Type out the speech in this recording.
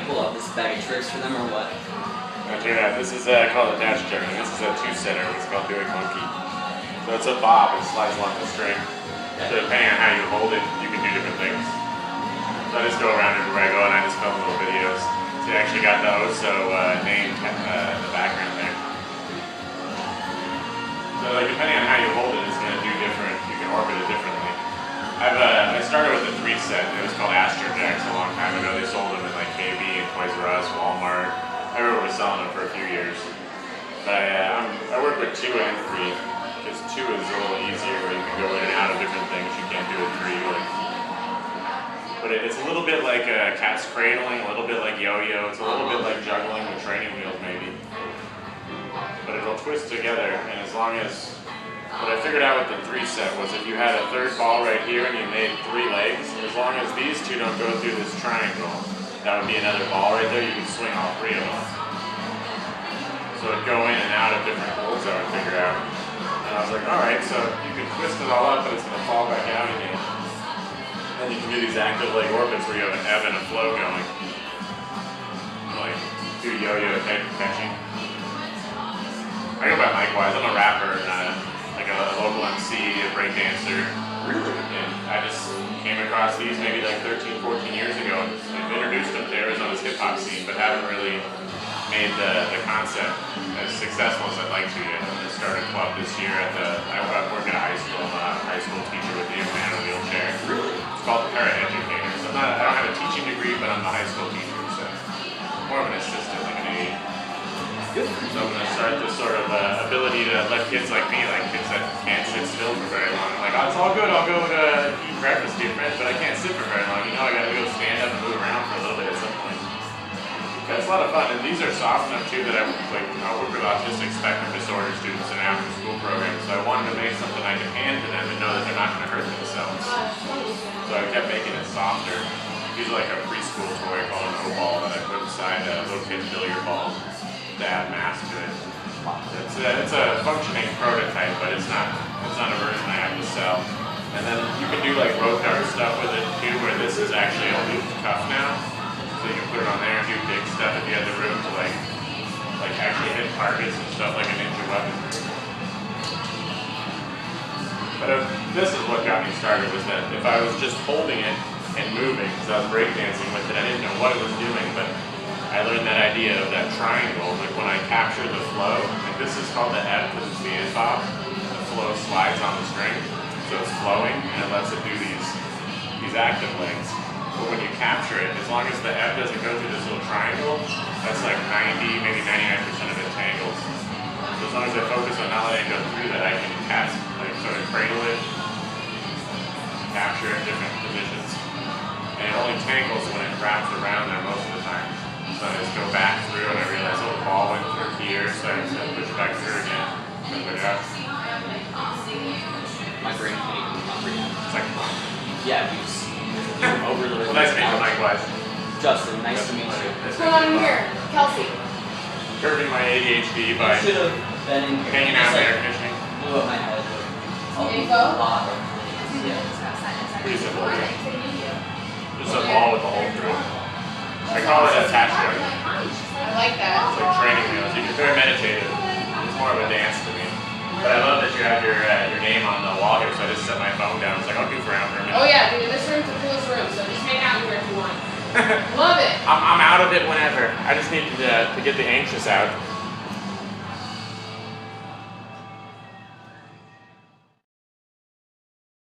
pull out this bag of tricks for them or what? Check it out. This is called Attached Juggling. This is a 2-setter. It's called Doing Monkey. So it's a bob. It slides along the string. So depending on how you hold it, you can do different things. So I just go around everywhere I go and I just film little videos. So you actually got the OHSO name in the background there. So like depending on how you hold it, it's going to do different. You can orbit it differently. I started with a 3-set. It was called Attached Jacks a long time ago. They sold them in like KB and Toys R Us, Walmart. Everyone was selling them for a few years. But I work with 2 and 3 because 2 is a little easier where you can go in and out of different things. You can't do with 3. But it's a little bit like cat's cradling, a little bit like yo-yo. It's a little bit like juggling with training wheels maybe. But it'll twist together, and as long as, what I figured out with the 3-set was if you had a 3rd ball right here and you made 3 legs, as long as these 2 don't go through this triangle, that would be another ball right there, you can swing all 3 of them. So it'd go in and out of different holes I would figure out. And I was like, alright, so you can twist it all up, but it's going to fall back out again. Then you can do these active leg orbits where you have an ebb and a flow going. Like, do yo-yo type catching. I go by MycWyse. I'm a rapper, like a local MC, a breakdancer. Really? And I just came across these maybe like 13, 14 years ago and introduced them to Arizona's hip-hop scene, but haven't really made the concept as successful as I'd like to yet. I'm going to start a club this year at I work at a high school. I'm a high school teacher with the young man in a wheelchair. Really? It's called the Para-Educator. So I don't have a teaching degree, but I'm a high school teacher, so more of an assistant, like an aide. Good. So I'm going to start this sort of ability to let kids like me, like kids that can't sit still for very long. Like, oh, it's all good, I'll go eat breakfast with your friends, but I can't sit for very long. You know, I got to go stand up and move around for a little bit at some point. But it's a lot of fun, and these are soft enough too that I work with autistic spectrum disorder students in an after-school program. So I wanted to make something I can hand to them and know that they're not going to hurt themselves. So I kept making it softer. These are like a preschool toy called an O-ball that I put inside a little kid's billiard ball to add mass to it. It's a functioning prototype, but it's not a version I have to sell. And then you can do like rope dart stuff with it too, where this is actually a looped cuff now. So you can put it on there and do big stuff if you had the room to like actually hit targets and stuff like a ninja weapon. But this is what got me started, was that if I was just holding it and moving, because I was breakdancing with it, I didn't know what it was doing, but I learned that idea of that triangle, like when I capture the flow, like this is called the ebb because it's the end bob. The flow slides on the string, so it's flowing, and it lets it do these active legs. But when you capture it, as long as the ebb doesn't go through this little triangle, that's like 90, maybe 99% of it tangles. So as long as I focus on not letting it go through that, I can sort of cradle it, capture it in different positions. And it only tangles when it wraps around there most of the time. So I just go back through and I realize, oh, the ball went through here, so I just push back through again. Put it up. My brain can't even comprehend. It's like, Yeah, you're overloaded. well, nice to meet you, MycWyse. Justin, nice to meet you. What's going on in here? Kelsey. Curbing my ADHD by I should have been in here. hanging out in air conditioning. Blew up my head with Info? a lot of Pretty simple. Just a ball with a hole through it. I call it attached juggling. I like that. It's like training wheels. It's very meditative. It's more of a dance to me. But I love that you have your name on the wall here, so I just set my phone down. It's like, I'll goof around for a minute. Oh yeah, dude, this room's the coolest room, so just hang out here if you want. Love it. I'm out of it whenever. I just need to get the anxious out.